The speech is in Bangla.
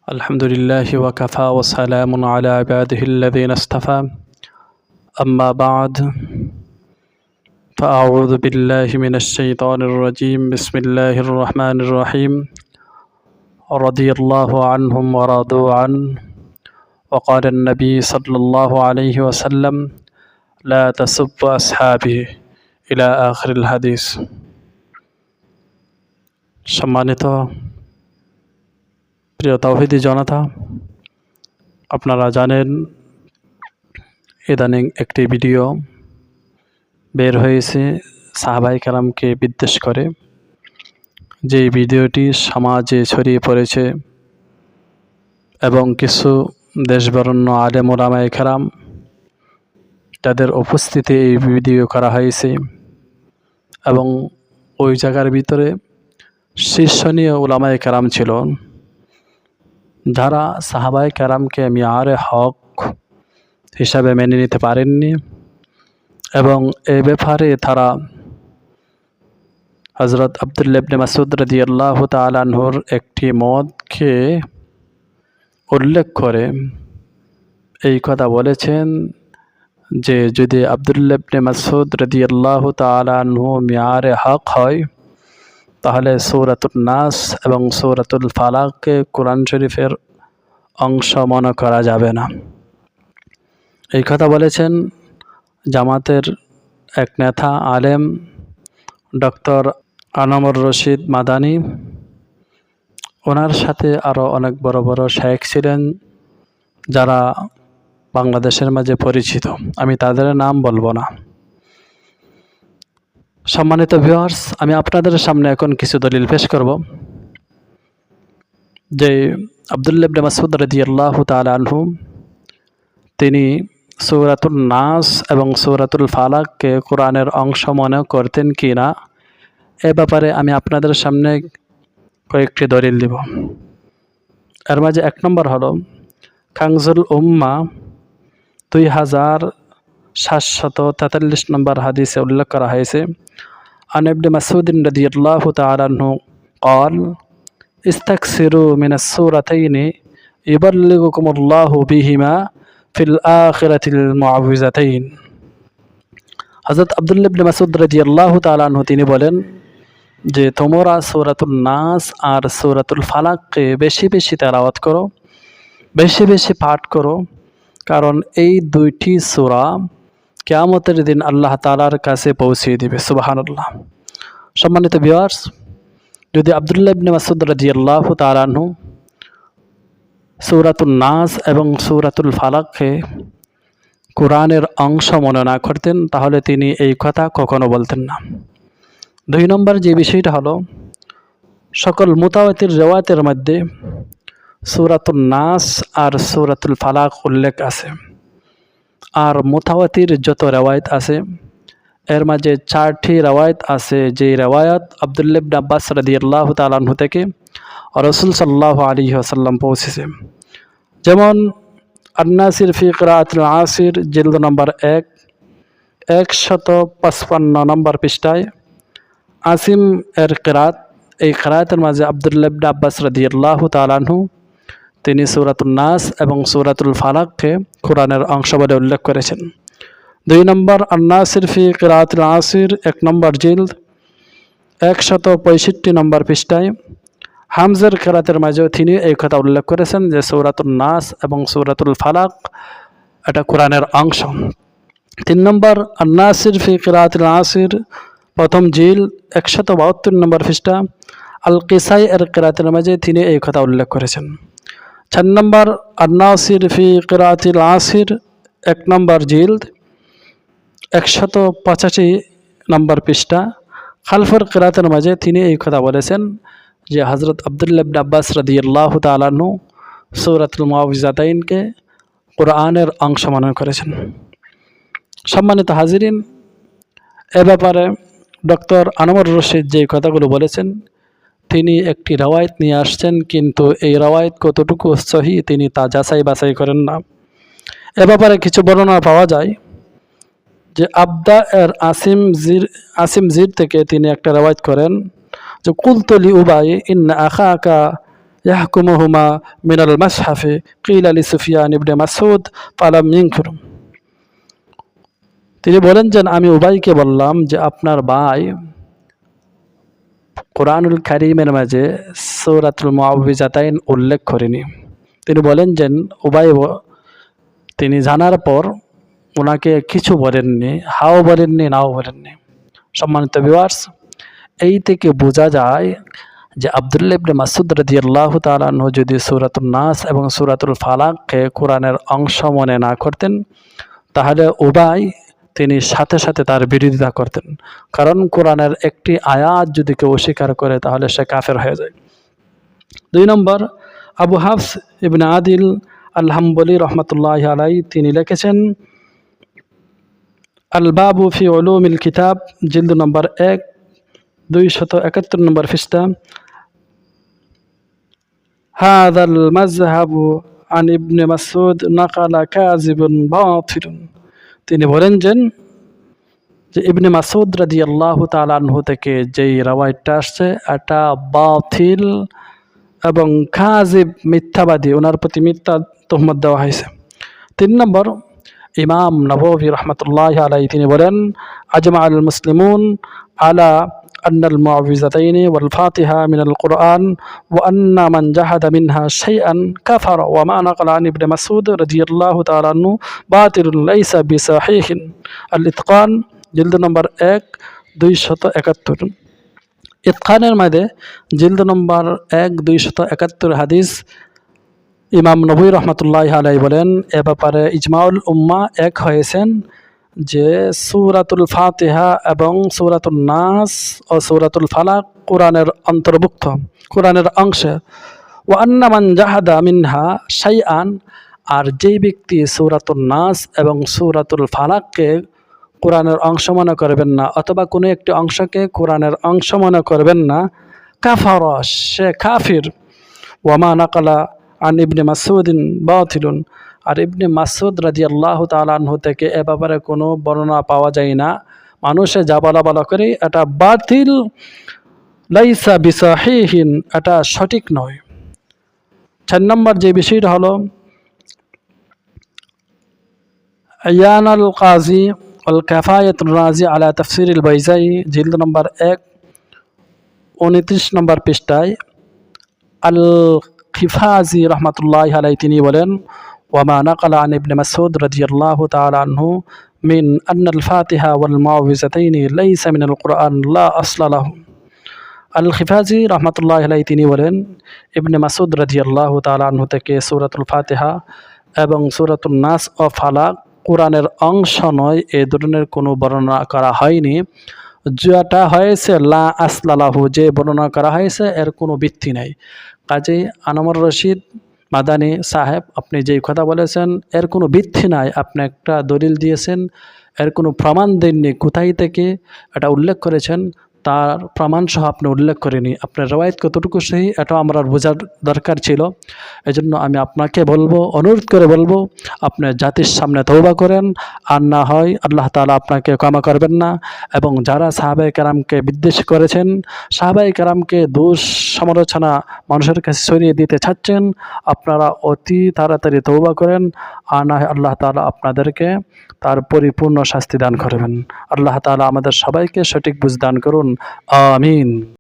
الحمد لله وكفى وسلام على عباده الذين اصطفى أما بعد فأعوذ بالله من الشيطان الرجيم بسم الله الرحمن الرحيم رضي الله عنهم ورضوا عنه وقال النبي صلى الله عليه وسلم لا تسبوا أصحابي إلى آخر الحديث সম্মানিত প্রিয় তাওহীদি জনতা, আপনারা জানেন ইদানিং একটি ভিডিও বের হয়েছে সাহাবায়ে কেরামকে বিদ্বেষ করে। যে ভিডিওটি সমাজে ছড়িয়ে পড়েছে এবং কিছু দেশবরেণ্য আলেম ওলামায়ে কেরাম তাদের উপস্থিতিতে এই ভিডিও করা হয়েছে এবং ওই জায়গার ভিতরে শীর্ষনীয় ওলামায়ে কেরাম ছিল যারা সাহাবায়ে কেরামকে মিয়ারে হক হিসাবে মেনে নিতে পারেননি এবং এ ব্যাপারে তারা হযরত আব্দুল্লাহ ইবনে মাসউদ রাদিয়াল্লাহু তাআলা আনহুর একটি মতকে উল্লেখ করে এই কথা বলেছেন যে যদি আব্দুল্লাহ ইবনে মাসউদ রাদিয়াল্লাহু তাআলা আনহু মিয়ারে হক হয় তাহলে সূরাতুন নাস এবং সূরাতুল ফালাককে কোরআন শরীফের অংশ মনে করা যাবে না। এই কথা বলেছেন জামাতের এক নেতা আলেম ডক্টর আনমর রশিদ মাদানী। ওনার সাথে আরও অনেক বড় বড় শায়েখ ছিলেন যারা বাংলাদেশের মাঝে পরিচিত, আমি তাদের নাম বলবো না। সম্মানিত ভিউয়ার্স, আমি আপনাদের সামনে এখন কিছু দলিল পেশ করব যে আব্দুল্লাহ ইবনে মাসউদ রাদিয়াল্লাহু তাআলা আনহু তিনি সূরাতুন নাস এবং সূরাতুল ফালাককে কোরআনের অংশ মনে করতেন কি না এ ব্যাপারে আমি আপনাদের সামনে কয়েকটি দলিল দিব। এর মাঝে এক নম্বর হলো কানজুল উম্মাহ 2743 নম্বর হাদিসে উল্লেখ করা হয়েছে আন ইবনে মাসউদ রাদিয়াল্লাহু তাআলা আনহু قال استكثروا من السورتين يبلغكم الله بهما في الآخرة المعوذتين। হযরত আব্দুল্লাহ ইবনে মাসউদ রাদিয়াল্লাহু তাআলা আনহু তিনি বলেন যে তোমরা সূরাতুন নাস আর সূরাতুল ফালাককে বেশি বেশি তেলাওয়াত করো, বেশি বেশি পাঠ করো, কারণ এই দুইটি সূরা কিয়ামতের দিন আল্লাহ তাআলার কাছে পৌঁছে দিবে। সুবহানাল্লাহ। সম্মানিত ভিউয়ার্স, যদি আব্দুল্লাহ ইবনে মাসউদ রাদিয়াল্লাহু তাআলা আনহু সূরাতুন নাস এবং সূরাতুল ফালাককে কোরআনের অংশ মনে না করতেন তাহলে তিনি এই কথা কখনো বলতেন না। দুই নম্বর যে বিষয়টা হলো সকল মুতাওয়াতির রিওয়ায়াতের মধ্যে সূরাতুন নাস আর সূরাতুল ফালাক উল্লেখ আছে, আর মুতাওয়াতির যত রিওয়ায়াত আছে এর মাঝে 4টি রিওয়ায়াত আছে যে রিওয়ায়াত আব্দুল্লাহ ইবনে আব্বাস রাদিয়াল্লাহু তাআলা আনহু থেকে রাসূল সাল্লাল্লাহু আলাইহি ওয়াসাল্লাম পৌঁছেছে। যেমন আন-নাসির ফি কিরাআতিল আসির জিলদ নম্বর 1 155 নম্বর পৃষ্ঠায় আসিম এর কিরাত, এই কিরাতের মাঝে আব্দুল্লাহ ইবনে আব্বাস রাদিয়াল্লাহু তাআলা আনহু তিনি সূরাতুন নাস এবং সূরাতুল ফালাককে কোরআনের অংশ বলে উল্লেখ করেছেন। 2 নম্বর আন-নাসির ফি কিরাআতিল আসির 1 নম্বর জিলদ 165 নম্বর পৃষ্ঠায় হামজার কিরাতের মাঝেও তিনি এই কথা উল্লেখ করেছেন যে সূরাতুন নাস এবং সূরাতুল ফালাক এটা কোরআনের অংশ। 3 নম্বর আন-নাসির ফি কিরাআতিল আসির প্রথম জিল 172 নম্বর পৃষ্ঠা আল কিসাই এর কিরাতের মাঝে তিনি এই কথা উল্লেখ করেছেন। 4 নম্বর আন-নাসির ফি কিরাআতিল আসির 1 নম্বর জিলদ 185 নম্বর পৃষ্ঠা খালফের কিরাতের মাঝে তিনি এই কথা বলেছেন যে হযরত আব্দুল্লাহ ইবনে আব্বাস রাদিয়াল্লাহু তাআলা আনহু সূরাতুল মুআউযিজাতাইনকে কোরআনের অংশ মনে করেছেন। সম্মানিত হাজিরিন, এ ব্যাপারে ডক্টর আনমর রশিদ যে কথাগুলো বলেছেন তিনি একটি রিওয়ায়াত নিয়ে আসছেন, কিন্তু এই রিওয়ায়াত কতটুকু সহিহ তিনি তা যাচাই বাছাই করেন না। এ ব্যাপারে কিছু বর্ণনা পাওয়া যায় যে আবদা এর আসিম জির থেকে তিনি একটা রিওয়ায়াত করেন যে কুলতু লি উবাই ইন্না আখাকা ইয়াহকুমুহুমা মিনাল মাসহাফি কিলা লিসুফিয়ান ইবনে মাসউদ ফালাম ইনকুর। তিনি বলেন যে আমি উবাইকে বললাম যে আপনার ভাই কোরআনুল কারীমের মাঝে সূরাতুল মুআউযিজাতাইন উল্লেখ করেনি। তিনি বলেন যে উবাই তিনি জানার পর ওনাকে কিছু বলেননি, হাও বলেননি, নাও বলেননি। সম্মানিত ভিউয়ার্স, এই থেকে বোঝা যায় যে আব্দুল্লাহ ইবনে মাসউদ রাদিয়াল্লাহু তাআলা আনহু যদি সূরাতুন নাস এবং সূরাতুল ফালাককে কোরআনের অংশ মনে না করতেন, তাহলে উবাই তিনি সাথে সাথে তার বিরোধিতা করতেন। কারণ কোরআনের একটি আয়াত যদি কেউ অস্বীকার করে তাহলে সে কাফের হয়ে যায়। 2 নম্বর, আবু হাফস ইবনে আদিল আল হাম্বলি রহমাতুল্লাহি আলাইহি তিনি লিখেছেন আল বাবু ফি উলুমিল কিতাব, জিলদ নম্বর 1, 271 নম্বর পৃষ্ঠা, হাযাল মাযহাবু আন ইবনে মাসউদ নাকালা কাযিবুন বাতিলুন। তিনি বলেন যে ইবনে মাসউদ রাদিয়াল্লাহু তাআলা আনহু থেকে যেই রাওয়ায়াতটা আসছে এটা বাতিল এবং কাযিব, মিথ্যাবাদী, ওনার প্রতি মিথ্যা তুহমত দেওয়া হয়েছে। 3 নম্বর, ইমাম নববী রহমতুল্লাহি আলাইহি তিনি বলেন আজমা আল মুসলিমুন আলা আন্নাল মুআউযিজাতাইনি ওয়াল ফাতিহা মিনাল কুরআন ওয়া আন্না মান জাহাদা মিনহা শাইআন কাফারা ওয়া মা নাকালা আন ইবনে মাসউদ রাদিয়াল্লাহু তাআলা আনহু বাতিলুন লাইসা বিসাহিহিন। আল ইতকান, জিলদ নম্বর 1, 271। ইতকানের মধ্যে জিলদ নম্বর 1, 271 হাদিস ইমাম নবী রহমতুল্লাহি আলাইহি বলেন এ ব্যাপারে ইজমাউল উম্মাহ এক হয়েছেন যে সূরাতুল ফাতিহা এবং সূরাতুন নাস ও সূরাতুল ফালাক কোরআনের অন্তর্ভুক্ত, কোরআনের অংশ। ওয়া আন্না মান জাহাদা মিনহা শাইআন, আর যেই ব্যক্তি সূরাতুন নাস এবং সূরাতুল ফালাককে কোরআনের অংশ মনে করবেন না অথবা কোনো একটি অংশকে কোরআনের অংশ মনে করবেন না, কাফারা, সে কাফির। ওয়া মা নাকালা আন ইবনে মাসউদিন বাতিলুন, আর ইবনে মাসউদ রাদিয়াল্লাহু তাআলা আনহু থেকে এ ব্যাপারে কোনো বর্ণনা পাওয়া যায় না। মানুষে যা বলা করে এটা বাতিল, লাইসা বিসাহিহিন, এটা সঠিক নয়। 4 নম্বর যে বিষয়টা হলো আয়ানাল কাজী ওয়াল কাফায়াতুর রাজি আলা তাফসিরিল বাইজাই, জিলদ নম্বর 1, 29 নম্বর পৃষ্ঠায় আল খিফাজি রহমাতুল্লাহি আলাইহি তিনি বলেন ওয়া মা নাকালা আন ইবনে মাসউদ রাদিয়াল্লাহু তাআলা আনহু মিন আন্নাল ফাতিহা ওয়াল মুআউযিজাতাইনি লাইসা মিনাল কুরআন লা আসলা লাহু। আল খিফাজি রহমাতুল্লাহি আলাইহি তিনি বলেন ইবনে মাসউদ রাদিয়াল্লাহু তাআলা আনহু থেকে সূরাতুল ফাতিহা এবং সূরাতুন নাস ও ফালাক কোরআনের অংশ নয়, এ ধরনের কোনো বর্ণনা করা হয়নি। যেটা হয়েছে লা আসলা লাহু, যে বর্ণনা করা হয়েছে এর কোনো ভিত্তি নেই। কাজেই আনোয়ার রশিদ মাদানী সাহেব, আপনি যেই কথা বলেছেন এর কোনো ভিত্তি নাই। আপনি একটা দলিল দিয়েছেন, এর কোনো প্রমাণ দেননি। কোথায় থেকে এটা উল্লেখ করেছেন তার প্রমাণ সহ আপনি উল্লেখ করেনি। আপনার রওয়ায়াত কতটুকু সহি এটাও আমরা বোঝার দরকার ছিল। এজন্য আমি আপনাকে বলবো, অনুরোধ করে বলবো, আপনি জাতির সামনে তওবা করেন, আর না হয় আল্লাহ তাআলা আপনাকে ক্ষমা করবেন না। এবং যারা সাহাবায়ে কেরামকে বিদ্বেষ করেছেন, সাহাবায়ে কেরামকে দোষ সমালোচনা মানুষের কাছে ছড়িয়ে দিতে চাচ্ছেন, আপনারা অতি তাড়াতাড়ি তওবা করেন, আর না হয় আল্লাহ তাআলা আপনাদেরকে তার পরিপূর্ণ শাস্তি দান করবেন। আল্লাহ তাআলা আমাদের সবাইকে সঠিক বুঝ দান করুন। আমিন।